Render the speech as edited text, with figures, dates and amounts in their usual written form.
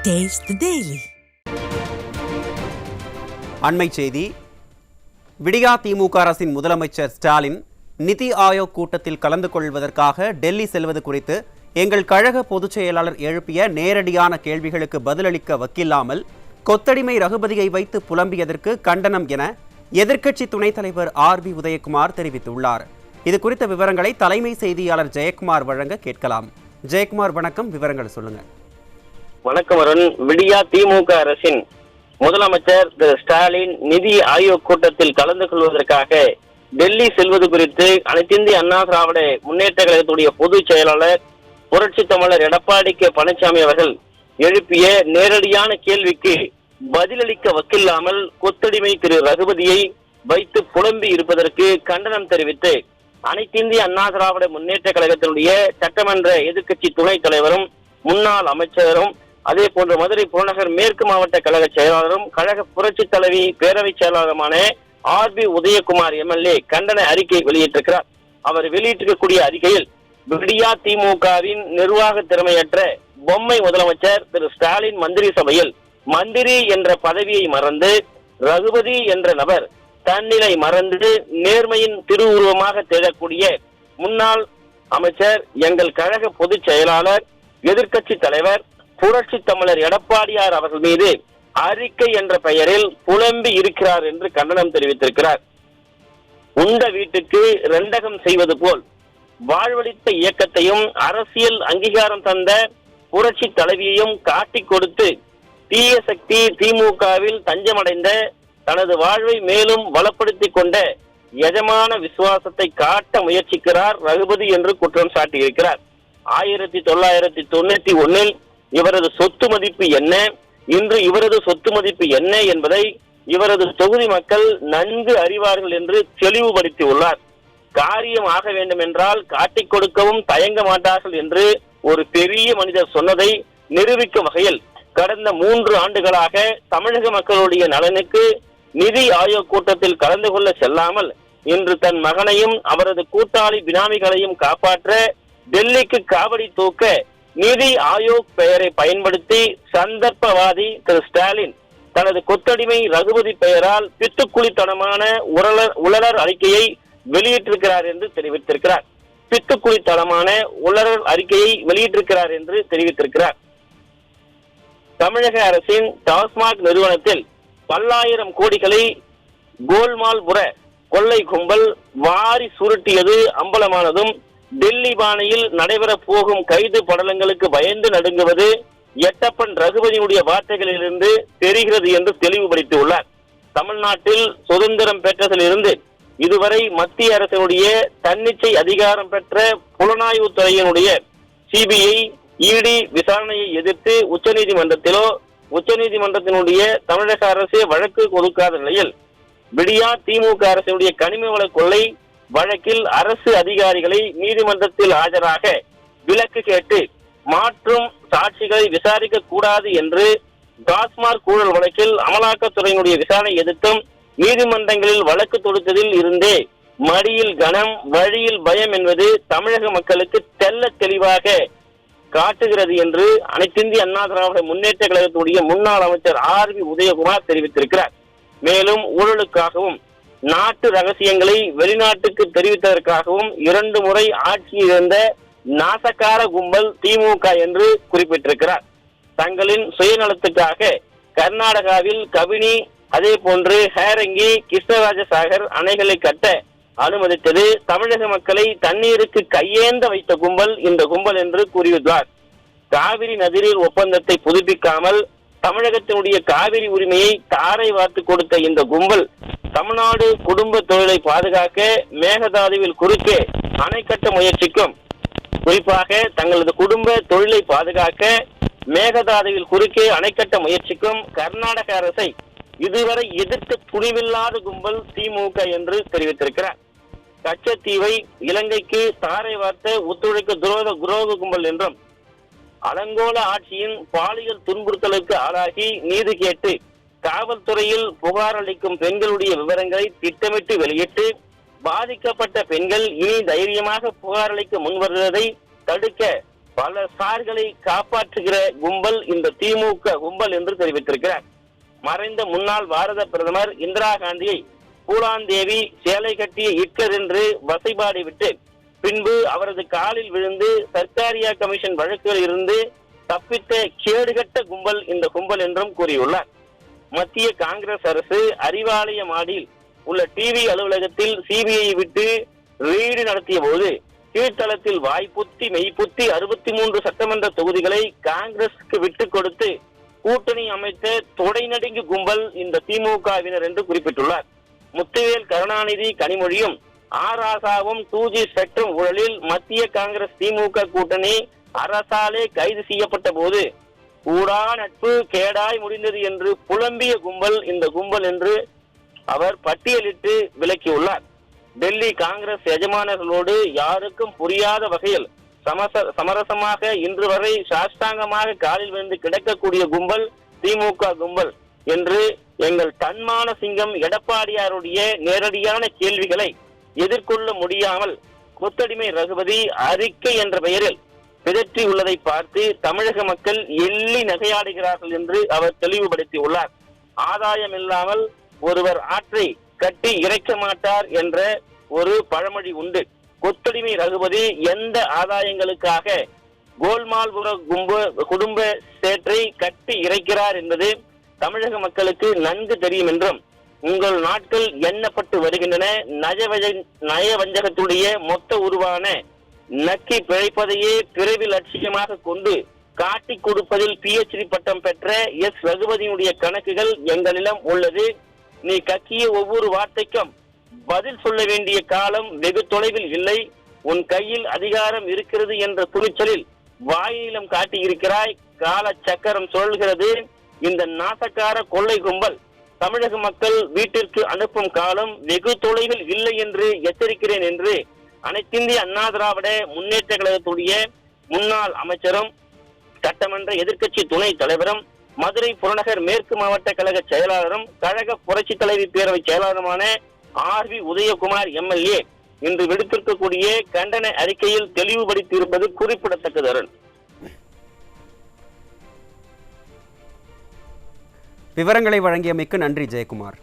Taste the Daily. அண்மை செய்தி. விடியா திமுக அரசின் முதலமைச்சர் ஸ்டாலின் நிதி ஆயோக் கூட்டத்தில் கலந்து கொள்வதற்காக டெல்லி செல்வது குறித்து எங்கள் கழக பொதுச் செயலாளர் எழுப்பிய நேரடியான கேள்விகளுக்கு பதிலளிக்க வக்கில்லாமல் கொத்தடிமை ரகுபதியை வைத்து புலம்பியதற்கு கண்டனம் என எதிர்க்கட்சி துணைத் தலைவர் ஆர்.பி. உதயகுமார் தெரிவித்துள்ளார். இது குறித்த விவரங்களை தலைமை செய்தியாளர் ஜெயக்குமார் வழங்க கேட்கலாம். ஜெயக்குமார், வணக்கம். விவரங்கள் சொல்லுங்க. வணக்கம் அருண். விடியா திமுக அரசின் முதலமைச்சர் திரு ஸ்டாலின் நிதி ஆயோக் கூட்டத்தில் கலந்து கொள்வதற்காக டெல்லி செல்வது குறித்து அனைத்திந்திய அண்ணா திராவிட முன்னேற்ற கழகத்துடைய பொதுச் செயலாளர் புரட்சி தமிழர் எடப்பாடி கே பழனிசாமி அவர்கள் எழுப்பிய நேரடியான கேள்விக்கு பதிலளிக்க வக்கில்லாமல் கொத்தடிமை திரு ரகுபதியை வைத்து புலம்பி இருப்பதற்கு கண்டனம் தெரிவித்து அனைத்திந்திய அண்ணா திராவிட முன்னேற்ற கழகத்தினுடைய சட்டமன்ற எதிர்க்கட்சி துணைத் தலைவரும் முன்னாள் அமைச்சரும் அதே போன்று மதுரை புறநகர் மேற்கு மாவட்ட கழக செயலாளரும் கழக புரட்சி தலைவி பேரவை செயலாளருமான ஆர்.பி. உதயகுமார் எம்எல்ஏ கண்டன அறிக்கை வெளியிட்டிருக்கிறார். அவர் வெளியிட்டிருக்கக்கூடிய அறிக்கையில் விடியா திமுகவின் நிர்வாக திறமையற்ற பொம்மை முதலமைச்சர் திரு ஸ்டாலின் மந்திரி சபையில் மந்திரி என்ற பதவியை மறந்து ரகுபதி என்ற நபர் தன்னிலை மறந்து நேர்மையின் திருவுருவமாக திகழக்கூடிய முன்னாள் அமைச்சர், எங்கள் கழக பொதுச் செயலாளர், எதிர்க்கட்சி தலைவர் புரட்சி தமிழர் எடப்பாடியார் அவர்கள் மீது அறிக்கை என்ற பெயரில் புலம்பி இருக்கிறார் என்று கண்டனம் தெரிவித்திருக்கிறார். உண்ட வீட்டுக்கு ரெண்டகம் செய்வது போல் வாழ்வழித்த இயக்கத்தையும் அரசியல் அங்கீகாரம் தந்த புரட்சி தலைவியையும் காட்டிக் கொடுத்து தீய சக்தி திமுகவில் தஞ்சமடைந்த தனது வாழ்வை மேலும் வளப்படுத்திக் கொண்ட எஜமான விசுவாசத்தை காட்ட முயற்சிக்கிறார் ரகுபதி என்று குற்றம் சாட்டியிருக்கிறார். 1991 இவரது சொத்து மதிப்பு என்ன, இன்று இவரது சொத்து மதிப்பு என்ன என்பதை இவரது தொகுதி மக்கள் நன்கு அறிவார்கள் என்று தெளிவுபடுத்தியுள்ளார். காரியம் ஆக வேண்டும் என்றால் காட்டிக் கொடுக்கவும் தயங்க மாட்டார்கள் என்று ஒரு பெரிய மனிதர் சொன்னதை நிரூபிக்கும் வகையில் கடந்த 3 ஆண்டுகளாக தமிழக மக்களுடைய நலனுக்கு நிதி ஆயோக் கூட்டத்தில் கலந்து கொள்ள செல்லாமல் இன்று தன் மகனையும் அவரது கூட்டாளி பினாமிகளையும் காப்பாற்ற டெல்லிக்கு காவடி தூக்க நிதி ஆயோக் பெயரை பயன்படுத்தி சந்தர்ப்பவாதி திரு ஸ்டாலின் தனது கொத்தடிமை ரகுபதி பெயரால் பித்துக்குளித்தனமான உளறல் அறிக்கையை வெளியிட்டிருக்கிறார் என்று தெரிவித்திருக்கிறார். பித்துக்குளித்தனமான உளறல் அறிக்கையை வெளியிட்டிருக்கிறார் என்று தெரிவித்திருக்கிறார். தமிழக அரசின் டாஸ்மாக் நிறுவனத்தில் பல்லாயிரம் கோடிகளை கோல்மால் புற கொள்ளை கும்பல் வாரி சுருட்டியது அம்பலமானதும் டெல்லி பாணியில் நடைபெற போகும் கைது படலங்களுக்கு பயந்து நடுங்குவது எட்டப்பன் ரகுபதியுடைய வார்த்தைகளிலிருந்து தெரிகிறது என்று தெளிவுபடுத்தியுள்ளார். தமிழ்நாட்டில் சுதந்திரம் பெற்றதிலிருந்து இதுவரை மத்திய அரசினுடைய தன்னிச்சை அதிகாரம் பெற்ற புலனாய்வு துறையினுடைய சிபிஐ, இடி விசாரணையை எதிர்த்து உச்சநீதிமன்றத்தினுடைய தமிழக அரசே வழக்கு ஒதுக்காத நிலையில் விடியா திமுக அரசினுடைய கனிம வள கொள்ளை வழக்கில் அரசு அதிகாரிகளை நீதிமன்றத்தில் ஆஜராக விலக்கு கேட்டு மாற்றும் சாட்சிகளை விசாரிக்க கூடாது என்று டாஸ்மாக் ஊழல் வழக்கில் அமலாக்கத்துறையினுடைய விசாரணை எதிர்த்தும் நீதிமன்றங்களில் வழக்கு தொடுத்ததில் இருந்தே மடியில் கனம் வழியில் பயம் என்பது தமிழக மக்களுக்கு தெல்ல தெளிவாக காட்டுகிறது என்று அனைத்திந்திய அண்ணா திராவிட முன்னேற்ற கழகத்துடைய முன்னாள் அமைச்சர் ஆர்.பி. உதயகுமார் தெரிவித்திருக்கிறார். மேலும் ஊழலுக்காகவும் நாட்டு ரகசியங்களை வெளிநாட்டுக்கு தெரிவித்ததற்காகவும் 2 முறை ஆட்சியில் இருந்த நாசக்கார கும்பல் திமுக என்று குறிப்பிட்டிருக்கிறார். தங்களின் சுயநலத்துக்காக கர்நாடகாவில் கபினி, அதே போன்று ஹேரங்கி, கிருஷ்ணராஜசாகர் அணைகளை கட்ட அனுமதித்தது தமிழக மக்களை தண்ணீருக்கு கையேந்த வைத்த கும்பல் இந்த கும்பல் என்று கூறியுள்ளார். காவிரி நதிநீர் ஒப்பந்தத்தை புதுப்பிக்காமல் தமிழகத்தினுடைய காவிரி உரிமையை தாரை வார்த்து கொடுத்த இந்த கும்பல் தமிழ்நாடு குடும்ப தொழிலை பாதுகாக்க மேகதாதுவில் குறுக்கே அணை கட்ட முயற்சிக்கும். குறிப்பாக தங்களது குடும்ப தொழிலை பாதுகாக்க மேகதாதுவில் குறுக்கே அணை கட்ட முயற்சிக்கும் கர்நாடக அரசை இதுவரை எதிர்த்து துணிவில்லாத கும்பல் திமுக என்று தெரிவித்திருக்கிறார். கச்சத்தீவை இலங்கைக்கு தாரை வார்த்த ஒத்துழைக்க துரோக கும்பல் என்றும் அலங்கோல ஆட்சியின் பாலியல் துன்புறுத்தலுக்கு ஆளாகி நீதி கேட்டு காவல்துறையில் புகார் அளிக்கும் பெண்களுடைய விவரங்களை திட்டமிட்டு வெளியிட்டு பாதிக்கப்பட்ட பெண்கள் இனி தைரியமாக புகார் அளிக்க முன்வருவதை தடுக்க பல சார்களை காப்பாற்றுகிற கும்பல் இந்த திமுக கும்பல் என்று தெரிவித்திருக்கிறார். மறைந்த முன்னாள் பாரத பிரதமர் இந்திரா காந்தியை பூலாந்தேவி சேலை கட்டிய ஹிட்லர் என்று வசைபாடி விட்டு பின்பு அவரது காலில் விழுந்து சர்க்காரியா கமிஷன் வழக்குகளில் இருந்து தப்பித்த கேடுகட்ட கும்பல் இந்த கும்பல் என்றும் கூறியுள்ளார். மத்திய காங்கிரஸ் அரசு அறிவாலயமாடியில் உள்ள டிவி அலுவலகத்தில் சிபிஐ விட்டு ரெய்டு நடத்திய போது கீழ்த்தளத்தில் வாய்ப்புத்தி மெய்ப்புத்தி 63 சட்டமன்ற தொகுதிகளை காங்கிரசுக்கு விட்டுக் கொடுத்து கூட்டணி அமைத்த தொடைநடுங்கு கும்பல் இந்த திமுகவினர் என்று குறிப்பிட்டுள்ளார். முத்துவேல் கருணாநிதி கனிமொழியும் ஆராசாவும் 2G ஸ்பெக்ட்ரம் ஊழலில் மத்திய காங்கிரஸ் திமுக கூட்டணி அரசாலே கைது செய்யப்பட்ட போது கூடா நட்பு கேடாய் முடிந்தது என்று புலம்பிய கும்பல் இந்த கும்பல் என்று அவர் பட்டியலிட்டு விளக்கியுள்ளார். டெல்லி காங்கிரஸ் எஜமானர்களோடு யாருக்கும் புரியாத வகையில் சமரசமாக இன்று வரை சாஷ்டாங்கமாக காலில் விழுந்து கிடக்கக்கூடிய கும்பல் திமுக கும்பல் என்று எங்கள் தன்மான சிங்கம் எடப்பாடியாருடைய நேரடியான கேள்விகளை எதிர்கொள்ள முடியாமல் கொத்தடிமை ரகுபதி அறிக்கை என்ற பெயரில் பிதற்றி உள்ளதை பார்த்து தமிழக மக்கள் எள்ளி நகையாடுகிறார்கள் என்று அவர் தெளிவுபடுத்தியுள்ளார். ஆதாயம் இல்லாமல் ஒருவர் ஆற்றை கட்டி இறைக்க மாட்டார் என்ற ஒரு பழமொழி உண்டு. கொத்தடிமை ரகுபதி எந்த ஆதாயங்களுக்காக கோல்மால்புர குடும்ப சேற்றை கட்டி இறைக்கிறார் என்பது தமிழக மக்களுக்கு நன்கு தெரியும் என்றும் உங்கள் நாட்கள் எண்ணப்பட்டு வருகின்றன. நயவஞ்சகத்துடைய மொத்த உருவான நக்கி பிழைப்பதையே பிறவி லட்சியமாக கொண்டு காட்டி கொடுப்பதில் PhD பட்டம் பெற்ற எஸ் ரகுபதியினுடைய கணக்குகள் எங்களிடம் உள்ளது. நீ கக்கிய ஒவ்வொரு வார்த்தைக்கும் பதில் சொல்ல வேண்டிய காலம் வெகு தொலைவில் இல்லை. உன் கையில் அதிகாரம் இருக்கிறது என்ற துணிச்சலில் வாயிலம் காட்டியிருக்கிறாய். கால சக்கரம் சொல்கிறது. இந்த நாசக்கார கொள்ளை கும்பல் தமிழக மக்கள் வீட்டிற்கு அனுப்பும் காலம் வெகு தொலைவில் இல்லை என்று எச்சரிக்கிறேன் என்று அனைத்திந்திய அண்ணா திராவிட முன்னேற்ற கழகத்துடைய முன்னாள் அமைச்சரும் சட்டமன்ற எதிர்க்கட்சி துணை தலைவரும் மதுரை புறநகர் மேற்கு மாவட்ட கழக செயலாளரும் கழக புரட்சி தலைவி பேரவை செயலாளருமான RV உதயகுமார் MLA இன்று விடுத்திருக்கக்கூடிய கண்டன அறிக்கையில் தெளிவுபடுத்தியிருப்பது குறிப்பிடத்தக்கது. அருண், விவரங்களை வழங்கியமைக்கு நன்றி ஜெயக்குமார்.